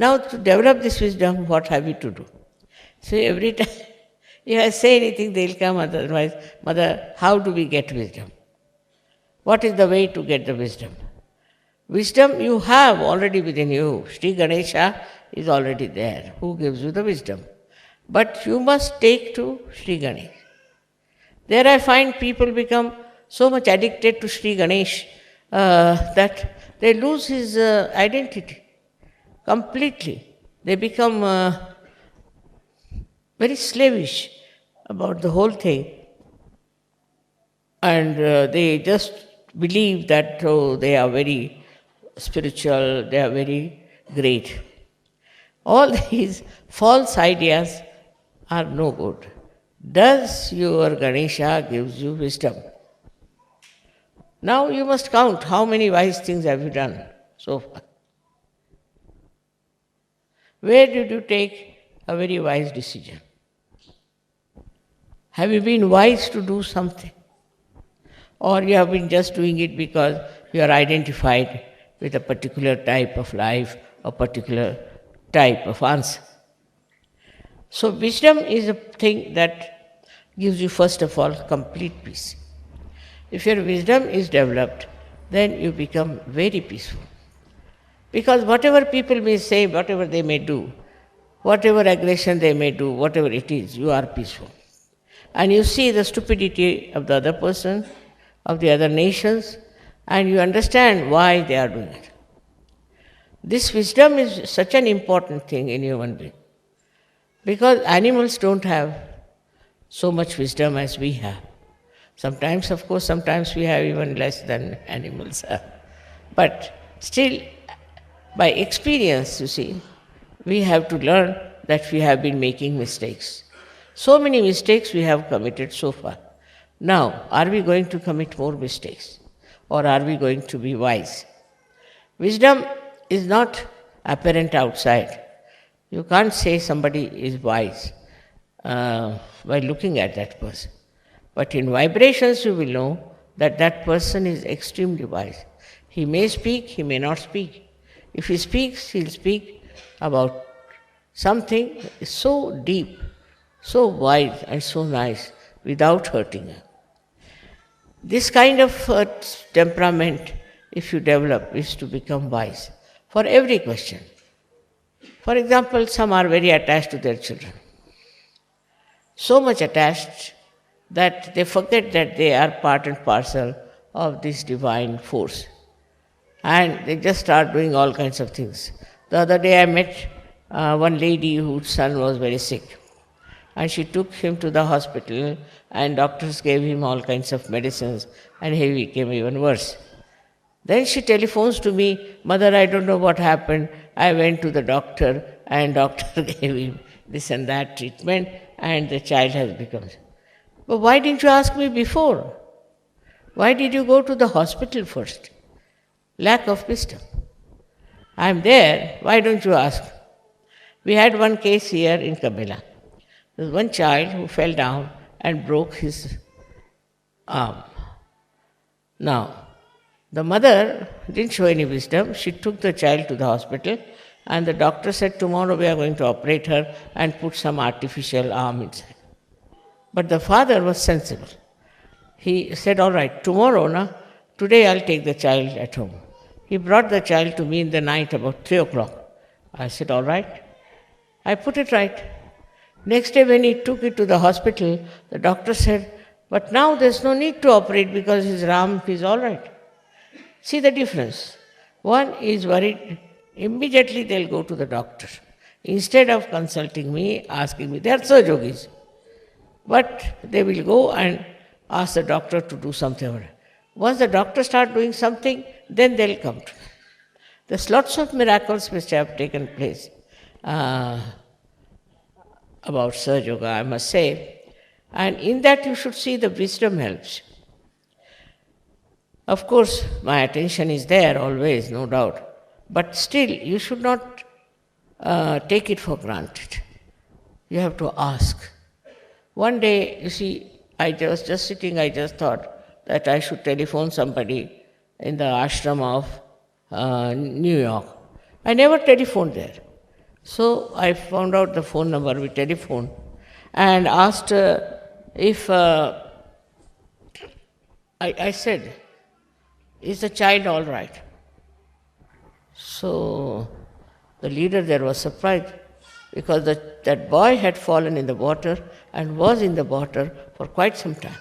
Now to develop this wisdom, what have you to do? So every time if I say anything, they'll come otherwise, Mother, how do we get wisdom? What is the way to get the wisdom? Wisdom you have already within you. Sri Ganesha is already there, who gives you the wisdom. But you must take to Sri Ganesh. There I find people become so much addicted to Sri Ganesh that they lose his identity completely. They become very slavish about the whole thing. And they just believe that they are very spiritual, they are very great. All these false ideas are no good. Does your Ganesha gives you wisdom? Now you must count how many wise things have you done so far. Where did you take a very wise decision? Have you been wise to do something? Or you have been just doing it because you are identified with a particular type of life, a particular type of answer. So wisdom is a thing that gives you first of all complete peace. If your wisdom is developed, then you become very peaceful. Because whatever people may say, whatever they may do, whatever aggression they may do, whatever it is, you are peaceful. And you see the stupidity of the other person, of the other nations, and you understand why they are doing it. This wisdom is such an important thing in human being. Because animals don't have so much wisdom as we have. Sometimes, of course, sometimes we have even less than animals have. But still, by experience, you see, we have to learn that we have been making mistakes. So many mistakes we have committed so far. Now, are we going to commit more mistakes? Or are we going to be wise? Wisdom is not apparent outside. You can't say somebody is wise by looking at that person. But in vibrations you will know that that person is extremely wise. He may speak, he may not speak. If he speaks, he'll speak about something so deep, so wise and so nice without hurting her. This kind of temperament, if you develop, is to become wise for every question. For example, some are very attached to their children. So much attached that they forget that they are part and parcel of this divine force. And they just start doing all kinds of things. The other day I met one lady whose son was very sick. And she took him to the hospital and doctors gave him all kinds of medicines and he became even worse. Then she telephones to me, Mother, I don't know what happened. I went to the doctor and doctor gave him this and that treatment and the child has become. But why didn't you ask me before? Why did you go to the hospital first? Lack of wisdom. I'm there, why don't you ask? We had one case here in Cabella. There was one child who fell down and broke his arm. Now, the mother didn't show any wisdom. She took the child to the hospital and the doctor said, tomorrow we are going to operate her and put some artificial arm inside. But the father was sensible. He said, all right, tomorrow, today I'll take the child at home. He brought the child to me in the night about 3 o'clock. I said, all right. I put it right. Next day when he took it to the hospital, the doctor said, but now there's no need to operate because his arm is all right. See the difference. One is worried, immediately they'll go to the doctor. Instead of consulting me, asking me, they are surgeons. But they will go and ask the doctor to do something. Once the doctor starts doing something, then they'll come to me. There's lots of miracles which have taken place about Sahaja Yoga, I must say. And in that you should see the wisdom helps. Of course, my attention is there always, no doubt. But still, you should not take it for granted. You have to ask. One day, you see, I was just sitting, I just thought that I should telephone somebody in the ashram of New York. I never telephoned there. So I found out the phone number, we telephoned and asked if, I said, is the child all right? So the leader there was surprised because that boy had fallen in the water and was in the water for quite some time.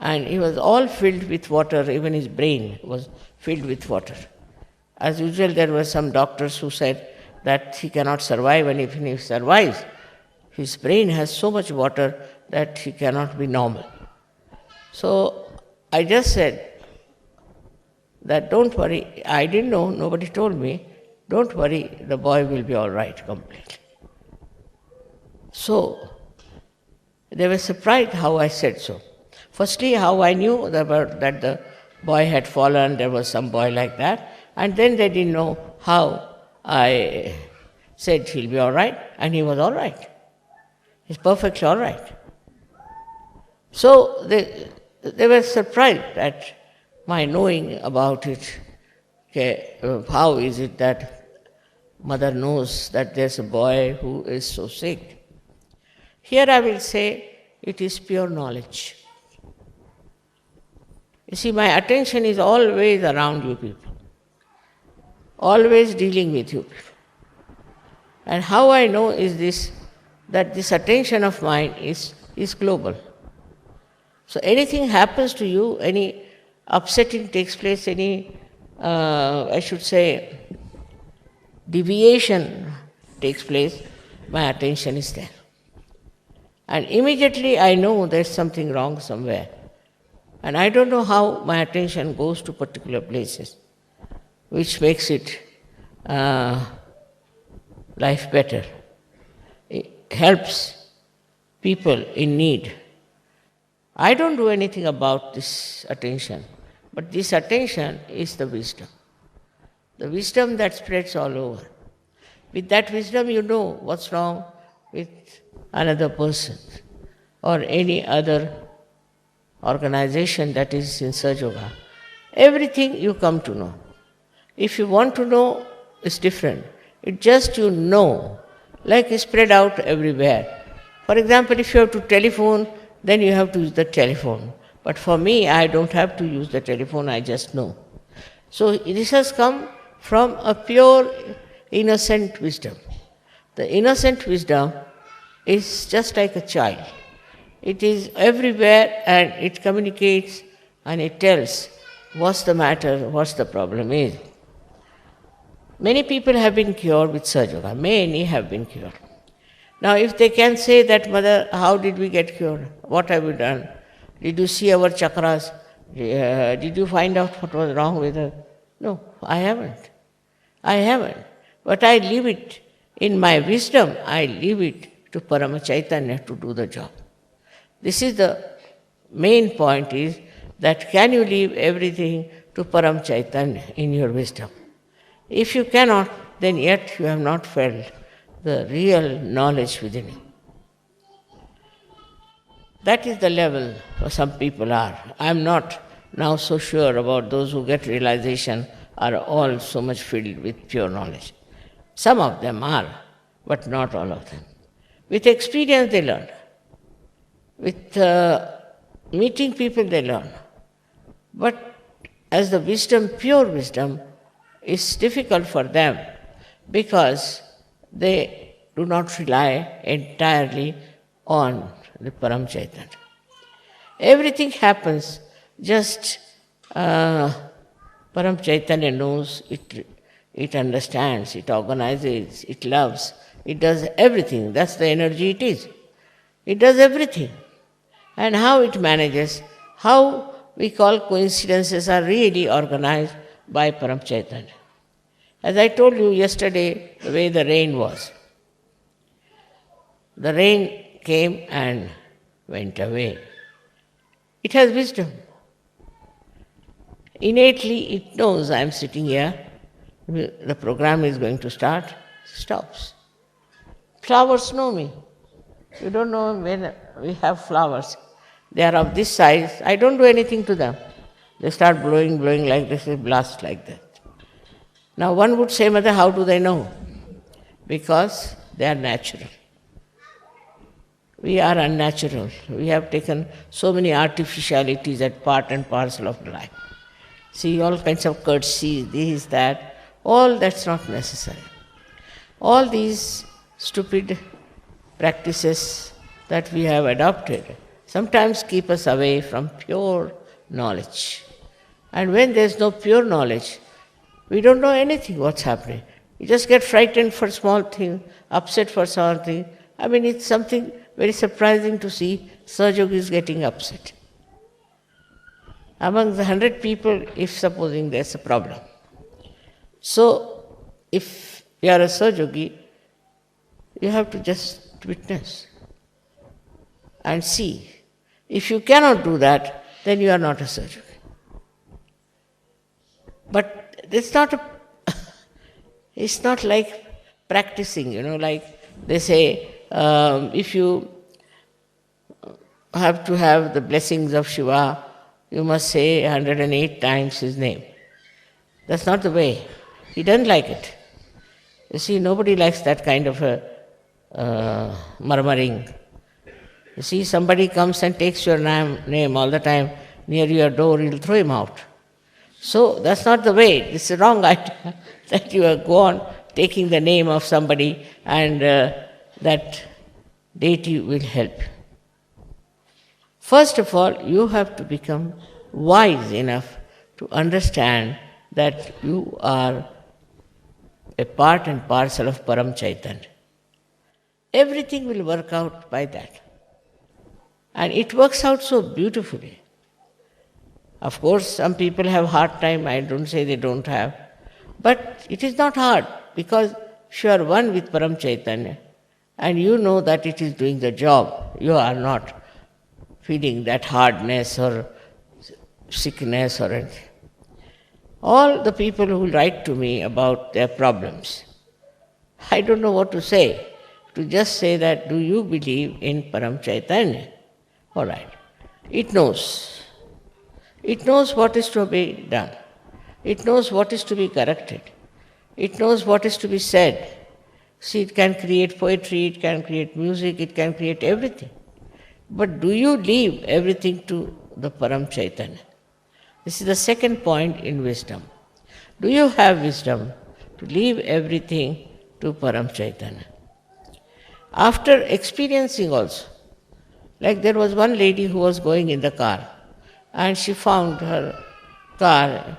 And he was all filled with water, even his brain was filled with water. As usual, there were some doctors who said that he cannot survive, and if he survives, his brain has so much water that he cannot be normal. So I just said that don't worry, I didn't know, nobody told me, don't worry, the boy will be all right completely. So they were surprised how I said so. Firstly, how I knew that the boy had fallen, there was some boy like that, and then they didn't know how I said he'll be all right, and he was all right. He's perfectly all right. So they were surprised at my knowing about it. Okay, how is it that mother knows that there's a boy who is so sick? Here I will say it is pure knowledge. You see, my attention is always around you people, always dealing with you people. And how I know is this, that this attention of mine is global. So anything happens to you, any upsetting takes place, any, I should say, deviation takes place, my attention is there. And immediately I know there's something wrong somewhere. And I don't know how my attention goes to particular places, which makes it life better. It helps people in need. I don't do anything about this attention, but this attention is the wisdom that spreads all over. With that wisdom, you know what's wrong with another person or any other organization that is in Sahaja. Everything you come to know. If you want to know, it's different. It's just you know, like it's spread out everywhere. For example, if you have to telephone, then you have to use the telephone. But for me, I don't have to use the telephone, I just know. So this has come from a pure, innocent wisdom. The innocent wisdom is just like a child. It is everywhere and it communicates and it tells what's the matter, what's the problem is. Many people have been cured with Sahaja. Many have been cured. Now if they can say that, Mother, how did we get cured? What have we done? Did you see our chakras? Did you find out what was wrong with us? No, I haven't. But I leave it, in my wisdom, I leave it to Paramachaitanya to do the job. This is the main point, is that can you leave everything to Paramachaitanya in your wisdom? If you cannot, then yet you have not felt the real knowledge within you. That is the level where some people are. I am not now so sure about those who get realization are all so much filled with pure knowledge. Some of them are, but not all of them. With experience they learn. With meeting people they learn. But as the wisdom, pure wisdom, is difficult for them because they do not rely entirely on the Paramachaitanya. Everything happens, just Paramachaitanya knows, it understands, it organizes, it loves, it does everything. That's the energy it is. It does everything. And how it manages, how we call coincidences are really organized by Paramachaitanya. As I told you yesterday, the way the rain was. The rain came and went away. It has wisdom. Innately it knows I am sitting here, the program is going to start, stops. Flowers know me. You don't know when we have flowers. They are of this size, I don't do anything to them. They start blowing like this, they blast like that. Now one would say, Mother, how do they know? because they are natural. We are unnatural. We have taken so many artificialities as part and parcel of life. See, all kinds of courtesy, this, that, all that's not necessary. All these stupid practices that we have adopted sometimes keep us away from pure knowledge. And when there's no pure knowledge, we don't know anything what's happening. You just get frightened for small thing, upset for something. I mean, it's something very surprising to see Sahajogis getting upset. Among the 100 people, if supposing there's a problem. So, if you are a Sahajogi, you have to just witness and see. If you cannot do that, then you are not a Sahajogi. But it's not it's not like practicing, like they say, if you have to have the blessings of Shiva, you must say 108 times his name. That's not the way. He doesn't like it. You see, nobody likes that kind of a murmuring. You see, somebody comes and takes your name all the time near your door, you'll throw him out. So that's not the way. It's a wrong idea that you go on taking the name of somebody and that deity will help you. First of all, you have to become wise enough to understand that you are a part and parcel of Paramachaitanya. Everything will work out by that. And it works out so beautifully. Of course, some people have hard time, I don't say they don't have. But it is not hard, because if you are one with Paramachaitanya, and you know that it is doing the job, you are not feeling that hardness or sickness or anything. All the people who write to me about their problems, I don't know what to say. To just say that, do you believe in Paramachaitanya? All right. It knows. It knows what is to be done. It knows what is to be corrected. It knows what is to be said. See, it can create poetry, it can create music, it can create everything. But do you leave everything to the Paramachaitanya? This is the second point in wisdom. Do you have wisdom to leave everything to Paramachaitanya? After experiencing also, like there was one lady who was going in the car, and she found her car,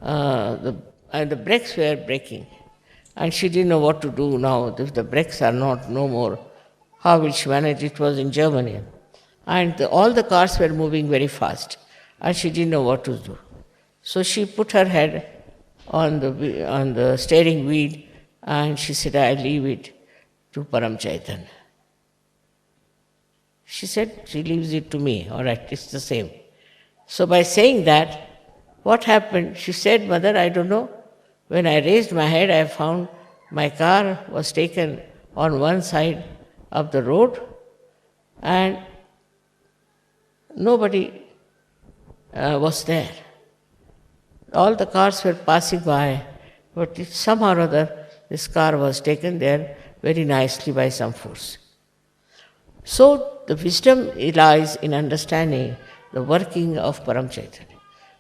and the brakes were breaking. And she didn't know what to do now. If the brakes are no more, how will she manage? It was in Germany. And all the cars were moving very fast. And she didn't know what to do. So she put her head on the steering wheel and she said, I leave it to Paramachaitanya. She said, she leaves it to me. All right, it's the same. So by saying that, what happened? She said, Mother, I don't know. When I raised my head, I found my car was taken on one side of the road and nobody was there. All the cars were passing by, but somehow or other this car was taken there very nicely by some force. So the wisdom lies in understanding the working of Paramachaitanya,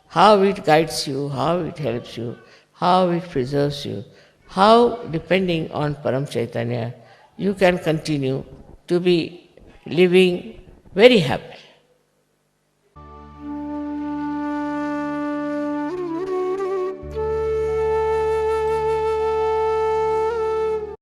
how it guides you, how it helps you, how it preserves you, how depending on Paramachaitanya you can continue to be living very happily.